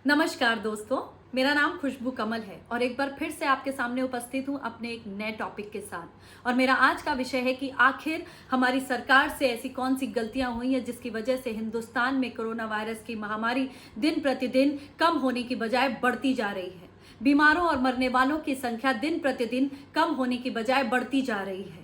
नमस्कार दोस्तों, मेरा नाम खुशबू कमल है और एक बार फिर से आपके सामने उपस्थित हूं अपने एक नए टॉपिक के साथ। और मेरा आज का विषय है कि आखिर हमारी सरकार से ऐसी कौन सी गलतियां हुई हैं जिसकी वजह से हिंदुस्तान में कोरोना वायरस की महामारी दिन प्रतिदिन कम होने की बजाय बढ़ती जा रही है। बीमारों और मरने वालों की संख्या दिन प्रतिदिन कम होने की बजाय बढ़ती जा रही है।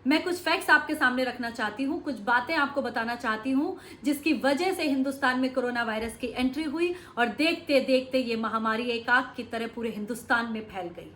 मैं कुछ फैक्ट्स आपके सामने रखना चाहती हूँ, कुछ बातें आपको बताना चाहती हूँ जिसकी वजह से हिंदुस्तान में कोरोना वायरस की एंट्री हुई और देखते देखते ये महामारी एक आग की तरह पूरे हिंदुस्तान में फैल गई।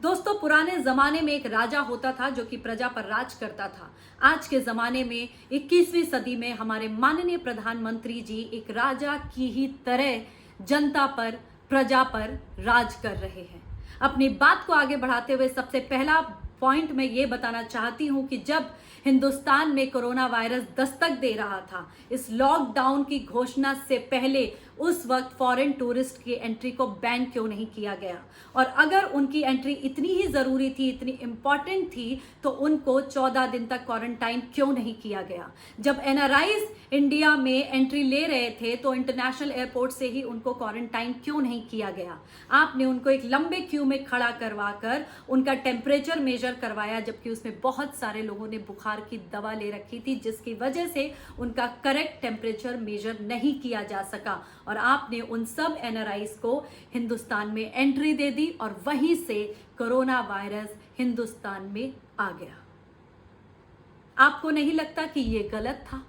दोस्तों, पुराने जमाने में एक राजा होता था जो कि प्रजा पर राज करता था। आज के जमाने में 21वीं सदी में हमारे माननीय प्रधानमंत्री जी एक राजा की ही तरह जनता पर, प्रजा पर राज कर रहे हैं। अपनी बात को आगे बढ़ाते हुए सबसे पहला पॉइंट मैं ये बताना चाहती हूं कि जब हिंदुस्तान में कोरोना वायरस दस्तक दे रहा था, इस लॉकडाउन की घोषणा से पहले उस वक्त फॉरेन टूरिस्ट की एंट्री को बैन क्यों नहीं किया गया? और अगर उनकी एंट्री इतनी ही जरूरी थी, इतनी इंपॉर्टेंट थी, तो उनको 14 दिन तक क्वारंटाइन क्यों नहीं किया गया? जब एनआरआईज इंडिया में एंट्री ले रहे थे तो इंटरनेशनल एयरपोर्ट से ही उनको क्वारंटाइन क्यों नहीं किया गया? आपने उनको एक लंबे क्यू में खड़ा करवाकर उनका टेम्परेचर मेजर करवाया, जबकि उसमें बहुत सारे लोगों ने बुखार की दवा ले रखी थी, जिसकी वजह से उनका करेक्ट टेम्परेचर मेजर नहीं किया जा सका और आपने उन सब एनआरआईज को हिंदुस्तान में एंट्री दे दी और वहीं से कोरोना वायरस हिंदुस्तान में आ गया। आपको नहीं लगता कि यह गलत था?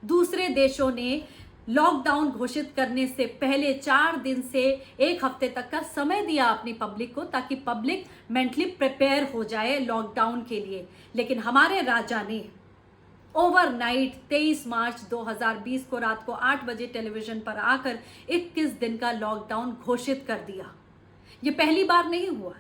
दूसरे देशों ने लॉकडाउन घोषित करने से पहले 4 दिन से 1 हफ्ते तक का समय दिया अपनी पब्लिक को, ताकि पब्लिक मेंटली प्रिपेयर हो जाए लॉकडाउन के लिए। लेकिन हमारे राजा ने ओवरनाइट 23 मार्च 2020 को रात को 8 बजे टेलीविजन पर आकर 21 दिन का लॉकडाउन घोषित कर दिया। ये पहली बार नहीं हुआ।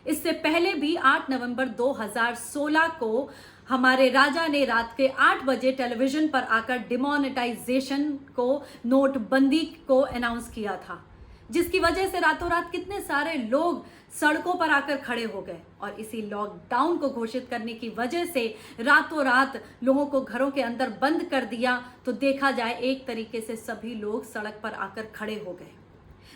इससे पहले भी 8 नवंबर 2016 को हमारे राजा ने रात के 8 बजे टेलीविजन पर आकर डिमोनेटाइजेशन को, नोटबंदी को अनाउंस किया था, जिसकी वजह से रातों रात कितने सारे लोग सड़कों पर आकर खड़े हो गए। और इसी लॉकडाउन को घोषित करने की वजह से रातों रात लोगों को घरों के अंदर बंद कर दिया, तो देखा जाए एक तरीके से सभी लोग सड़क पर आकर खड़े हो गए।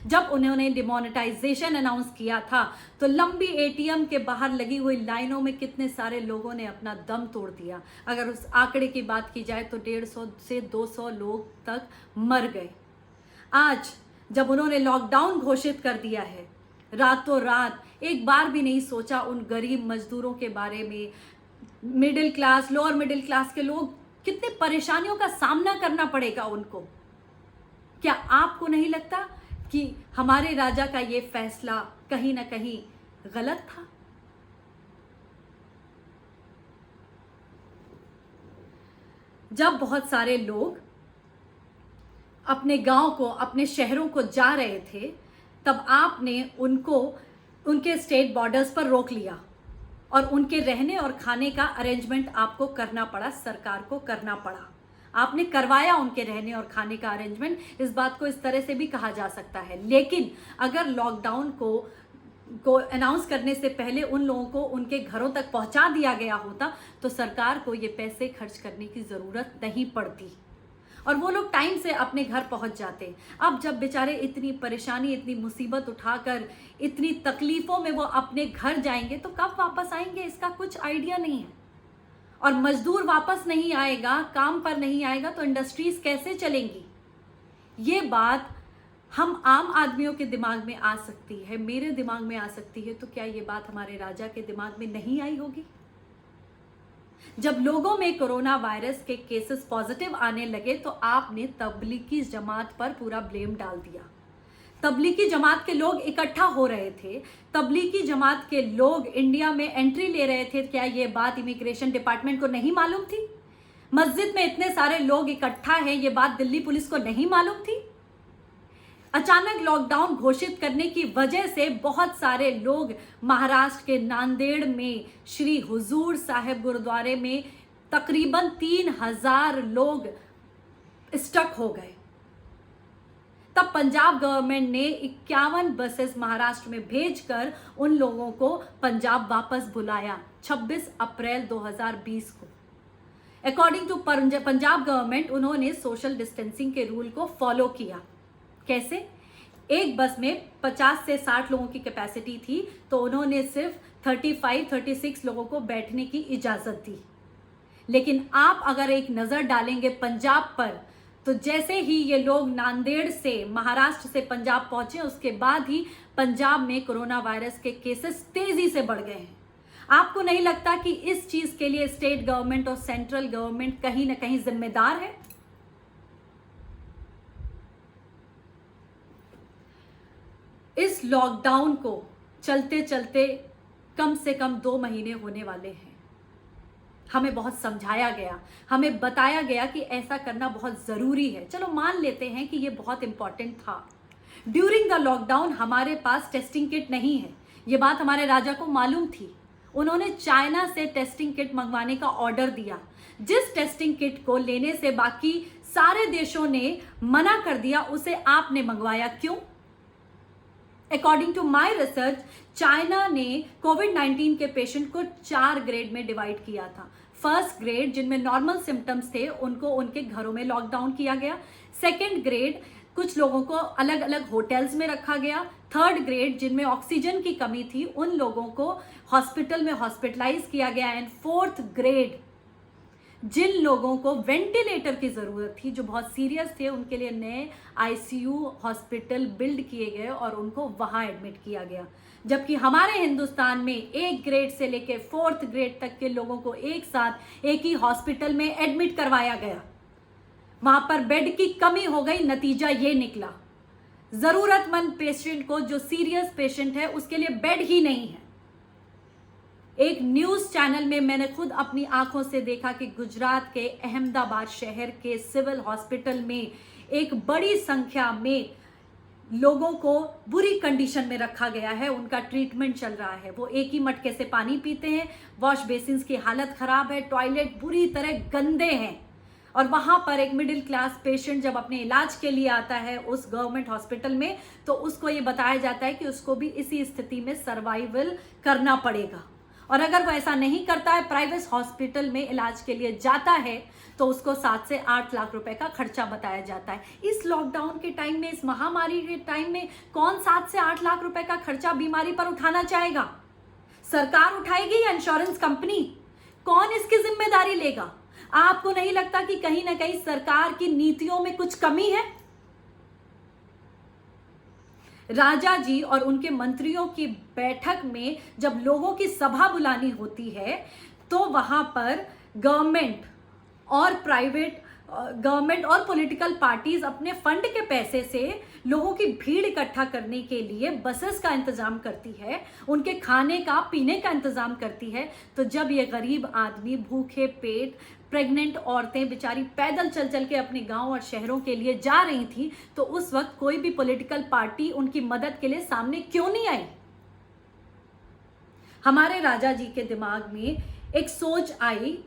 जब उन्होंने डिमोनेटाइजेशन अनाउंस किया था तो लंबी एटीएम के बाहर लगी हुई लाइनों में कितने सारे लोगों ने अपना दम तोड़ दिया। अगर उस आंकड़े की बात की जाए तो 150 से 200 लोग तक मर गए। आज जब उन्होंने लॉकडाउन घोषित कर दिया है, रातों रात एक बार भी नहीं सोचा उन गरीब मजदूरों के बारे में। Middle class, lower middle class के लोग कितने परेशानियों का सामना करना पड़ेगा उनको। क्या आपको नहीं लगता कि हमारे राजा का ये फैसला कहीं ना कहीं गलत था? जब बहुत सारे लोग अपने गांव को, अपने शहरों को जा रहे थे, तब आपने उनको उनके स्टेट बॉर्डर्स पर रोक लिया और उनके रहने और खाने का अरेंजमेंट आपको करना पड़ा, सरकार को करना पड़ा। आपने करवाया उनके रहने और खाने का अरेंजमेंट, इस बात को इस तरह से भी कहा जा सकता है। लेकिन अगर लॉकडाउन को अनाउंस करने से पहले उन लोगों को उनके घरों तक पहुंचा दिया गया होता तो सरकार को ये पैसे खर्च करने की जरूरत नहीं पड़ती और वो लोग टाइम से अपने घर पहुंच जाते। अब जब बेचारे इतनी परेशानी, इतनी मुसीबत उठाकर, इतनी तकलीफों में वो अपने घर जाएंगे तो कब वापस आएंगे, इसका कुछ आइडिया नहीं है। और मजदूर वापस नहीं आएगा, काम पर नहीं आएगा, तो इंडस्ट्रीज कैसे चलेंगी? ये बात हम आम आदमियों के दिमाग में आ सकती है, मेरे दिमाग में आ सकती है, तो क्या ये बात हमारे राजा के दिमाग में नहीं आई होगी? जब लोगों में कोरोना वायरस के केसेस पॉजिटिव आने लगे तो आपने तबलीगी जमात पर पूरा ब्लेम डाल दिया। तबलीगी जमात के लोग इकट्ठा हो रहे थे, तबलीगी जमात के लोग इंडिया में एंट्री ले रहे थे। क्या ये बात इमिग्रेशन डिपार्टमेंट को नहीं मालूम थी? मस्जिद में इतने सारे लोग इकट्ठा हैं, ये बात दिल्ली पुलिस को नहीं मालूम थी? अचानक लॉकडाउन घोषित करने की वजह से बहुत सारे लोग महाराष्ट्र के नांदेड़ में श्री हुजूर साहिब गुरुद्वारे में तकरीबन 3000 लोग स्टक हो गए। तब पंजाब गवर्नमेंट ने 51 बसेस महाराष्ट्र में भेजकर उन लोगों को पंजाब वापस बुलाया 26 अप्रैल 2020 को। अकॉर्डिंग टू पंजाब गवर्नमेंट उन्होंने सोशल डिस्टेंसिंग के रूल को फॉलो किया कैसे? एक बस में 50 से 60 लोगों की कैपेसिटी थी, तो उन्होंने सिर्फ 35-36 लोगों को बैठने की इजाजत दी। लेकिन आप अगर एक नजर डालेंगे पंजाब पर, तो जैसे ही ये लोग नांदेड़ से, महाराष्ट्र से पंजाब पहुंचे, उसके बाद ही पंजाब में कोरोना वायरस के केसेस तेजी से बढ़ गए हैं। आपको नहीं लगता कि इस चीज के लिए स्टेट गवर्नमेंट और सेंट्रल गवर्नमेंट कहीं ना कहीं जिम्मेदार है? इस लॉकडाउन को चलते चलते कम से कम 2 महीने होने वाले हैं। हमें बहुत समझाया गया, हमें बताया गया कि ऐसा करना बहुत ज़रूरी है। चलो मान लेते हैं कि ये बहुत इंपॉर्टेंट था। ड्यूरिंग द लॉकडाउन हमारे पास टेस्टिंग किट नहीं है, ये बात हमारे राजा को मालूम थी। उन्होंने चाइना से टेस्टिंग किट मंगवाने का ऑर्डर दिया, जिस टेस्टिंग किट को लेने से बाकी सारे देशों ने मना कर दिया, उसे आपने मंगवाया क्यों? According to my research, China ने कोविड-19 के पेशेंट को 4 ग्रेड में डिवाइड किया था। फर्स्ट ग्रेड, जिनमें नॉर्मल सिम्टम्स थे, उनको उनके घरों में लॉकडाउन किया गया। सेकेंड ग्रेड, कुछ लोगों को अलग अलग होटल्स में रखा गया। थर्ड ग्रेड, जिनमें ऑक्सीजन की कमी थी, उन लोगों को हॉस्पिटल में हॉस्पिटलाइज किया गया। एंड फोर्थ ग्रेड, जिन लोगों को वेंटिलेटर की ज़रूरत थी, जो बहुत सीरियस थे, उनके लिए नए आईसीयू हॉस्पिटल बिल्ड किए गए और उनको वहाँ एडमिट किया गया। जबकि हमारे हिंदुस्तान में 1 ग्रेड से लेकर 4th ग्रेड तक के लोगों को एक साथ एक ही हॉस्पिटल में एडमिट करवाया गया। वहाँ पर बेड की कमी हो गई, नतीजा ये निकला, ज़रूरतमंद पेशेंट को, जो सीरियस पेशेंट है, उसके लिए बेड ही नहीं है। एक न्यूज़ चैनल में मैंने खुद अपनी आंखों से देखा कि गुजरात के अहमदाबाद शहर के सिविल हॉस्पिटल में एक बड़ी संख्या में लोगों को बुरी कंडीशन में रखा गया है, उनका ट्रीटमेंट चल रहा है। वो एक ही मटके से पानी पीते हैं, वॉश बेसिन्स की हालत खराब है, टॉयलेट बुरी तरह गंदे हैं। और वहाँ पर एक मिडिल क्लास पेशेंट जब अपने इलाज के लिए आता है उस गवर्नमेंट हॉस्पिटल में, तो उसको ये बताया जाता है कि उसको भी इसी स्थिति में सर्वाइवल करना पड़ेगा। और अगर वो ऐसा नहीं करता है, प्राइवेट हॉस्पिटल में इलाज के लिए जाता है, तो उसको 7 से 8 लाख रुपए का खर्चा बताया जाता है। इस लॉकडाउन के टाइम में, इस महामारी के टाइम में कौन 7 से 8 लाख रुपए का खर्चा बीमारी पर उठाना चाहेगा? सरकार उठाएगी या इंश्योरेंस कंपनी? कौन इसकी जिम्मेदारी लेगा? आपको नहीं लगता कि कहीं ना कहीं सरकार की नीतियों में कुछ कमी है? राजा जी और उनके मंत्रियों की बैठक में जब लोगों की सभा बुलानी होती है, तो वहां पर गवर्नमेंट और पॉलिटिकल पार्टीज अपने फंड के पैसे से लोगों की भीड़ इकट्ठा करने के लिए बसेस का इंतजाम करती है, उनके खाने का, पीने का इंतजाम करती है। तो जब ये गरीब आदमी भूखे पेट, प्रेग्नेंट औरतें बेचारी पैदल चल चल के अपने गांव और शहरों के लिए जा रही थी, तो उस वक्त कोई भी पॉलिटिकल पार्टी उनकी मदद के लिए सामने क्यों नहीं आई? हमारे राजा जी के दिमाग में एक सोच आई।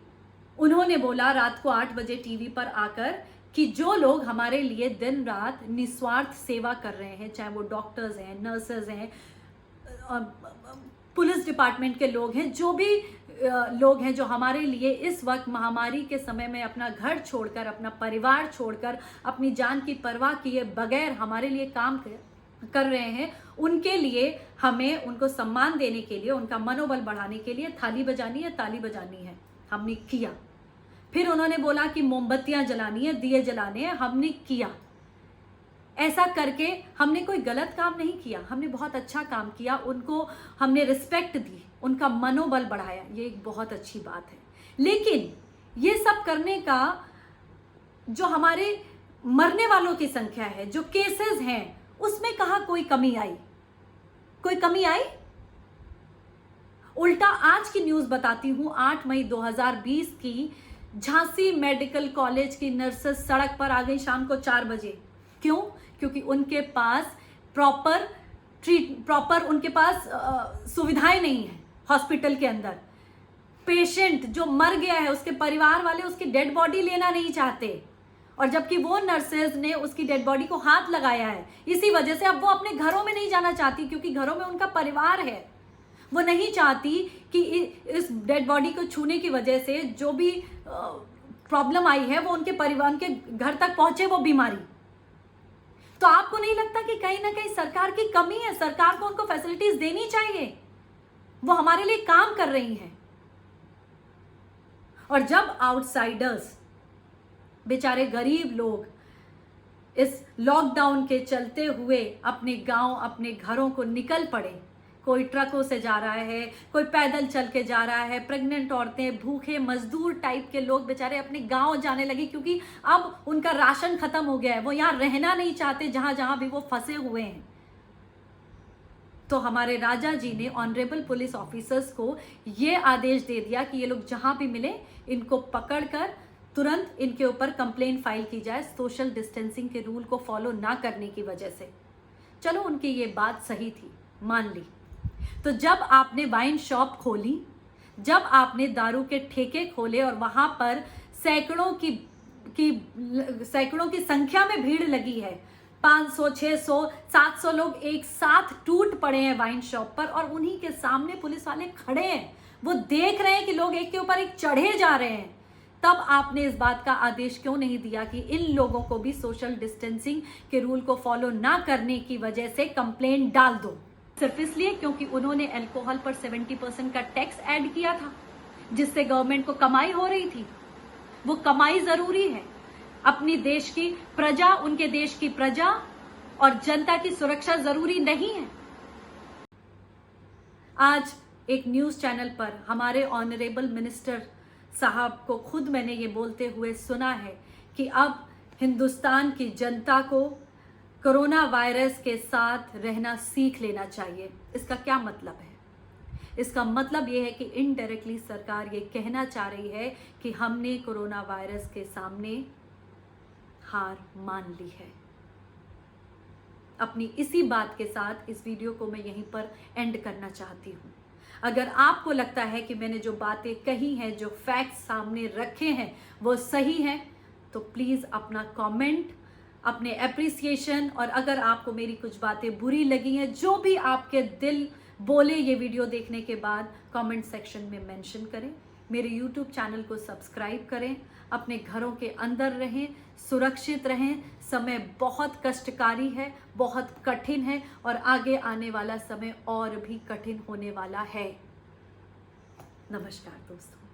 उन्होंने बोला रात को 8 बजे टीवी पर आकर कि जो लोग हमारे लिए दिन रात निस्वार्थ सेवा कर रहे हैं, चाहे वो डॉक्टर्स हैं, नर्सेज हैं, पुलिस डिपार्टमेंट के लोग हैं, जो भी लोग हैं जो हमारे लिए इस वक्त महामारी के समय में अपना घर छोड़कर, अपना परिवार छोड़कर, अपनी जान की परवाह किए बगैर हमारे लिए काम कर रहे हैं, उनके लिए हमें उनको सम्मान देने के लिए, उनका मनोबल बढ़ाने के लिए थाली बजानी है, ताली बजानी है। हमने किया। फिर उन्होंने बोला कि मोमबत्तियां जलानी है, दिए जलाने हैं, हमने किया। ऐसा करके हमने कोई गलत काम नहीं किया, हमने बहुत अच्छा काम किया। उनको हमने रिस्पेक्ट दी, उनका मनोबल बढ़ाया, ये एक बहुत अच्छी बात है। लेकिन ये सब करने का जो हमारे मरने वालों की संख्या है, जो केसेस हैं, उसमें कहाँ कोई कमी आई? कोई कमी आई? उल्टा आज की न्यूज बताती हूं। 8 मई 2020 की झांसी मेडिकल कॉलेज की नर्सेस सड़क पर आ गई शाम को 4 बजे। क्यों? क्योंकि उनके पास प्रॉपर उनके पास सुविधाएं नहीं है हॉस्पिटल के अंदर। पेशेंट जो मर गया है, उसके परिवार वाले उसकी डेड बॉडी लेना नहीं चाहते, और जबकि वो नर्सेज ने उसकी डेड बॉडी को हाथ लगाया है। इसी वजह से अब वो अपने घरों में नहीं जाना चाहती, क्योंकि घरों में उनका परिवार है। वो नहीं चाहती कि इस डेड बॉडी को छूने की वजह से जो भी प्रॉब्लम आई है वो उनके परिवार के घर तक पहुंचे, वो बीमारी। तो आपको नहीं लगता कि कहीं ना कहीं सरकार की कमी है? सरकार को उनको फैसिलिटीज देनी चाहिए, वो हमारे लिए काम कर रही हैं। और जब आउटसाइडर्स, बेचारे गरीब लोग इस लॉकडाउन के चलते हुए अपने गांव, अपने घरों को निकल पड़े, कोई ट्रकों से जा रहा है, कोई पैदल चल के जा रहा है, प्रेग्नेंट औरतें, भूखे मजदूर टाइप के लोग बेचारे अपने गांव जाने लगे, क्योंकि अब उनका राशन खत्म हो गया है, वो यहाँ रहना नहीं चाहते जहां जहां भी वो फंसे हुए हैं। तो हमारे राजा जी ने ऑनरेबल पुलिस ऑफिसर्स को ये आदेश दे दिया कि ये लोग जहां भी मिले इनको पकड़कर तुरंत इनके ऊपर कंप्लेंट फाइल की जाए, सोशल डिस्टेंसिंग के रूल को फॉलो ना करने की वजह से। चलो, उनकी ये बात सही थी, मान ली। तो जब आपने वाइन शॉप खोली, जब आपने दारू के ठेके खोले और वहां पर सैकड़ों की संख्या में भीड़ लगी है, 500, 600, 700 लोग एक साथ टूट पड़े हैं वाइन शॉप पर, और उन्हीं के सामने पुलिस वाले खड़े हैं, वो देख रहे हैं कि लोग एक के ऊपर एक चढ़े जा रहे हैं, तब आपने इस बात का आदेश क्यों नहीं दिया कि इन लोगों को भी सोशल डिस्टेंसिंग के रूल को फॉलो ना करने की वजह से कंप्लेंट डाल दो? सिर्फ इसलिए क्योंकि उन्होंने अल्कोहल पर 70% का टैक्स ऐड किया था, जिससे गवर्नमेंट को कमाई हो रही थी। वो कमाई जरूरी है, अपनी देश की प्रजा, उनके देश की प्रजा और जनता की सुरक्षा जरूरी नहीं है। आज एक न्यूज चैनल पर हमारे ऑनरेबल मिनिस्टर साहब को खुद मैंने ये बोलते हुए सुना है कि अब हिंदुस्तान की जनता को कोरोना वायरस के साथ रहना सीख लेना चाहिए। इसका क्या मतलब है? इसका मतलब यह है कि इनडायरेक्टली सरकार ये कहना चाह रही है कि हमने कोरोना वायरस के सामने हार मान ली है। अपनी इसी बात के साथ इस वीडियो को मैं यहीं पर एंड करना चाहती हूँ। अगर आपको लगता है कि मैंने जो बातें कही हैं, जो फैक्ट्स सामने रखे हैं, वो सही हैं, तो प्लीज़ अपना कमेंट, अपने एप्रिसिएशन, और अगर आपको मेरी कुछ बातें बुरी लगी हैं, जो भी आपके दिल बोले ये वीडियो देखने के बाद, कमेंट सेक्शन में मेंशन करें। मेरे YouTube चैनल को सब्सक्राइब करें। अपने घरों के अंदर रहें, सुरक्षित रहें। समय बहुत कष्टकारी है, बहुत कठिन है, और आगे आने वाला समय और भी कठिन होने वाला है। नमस्कार दोस्तों।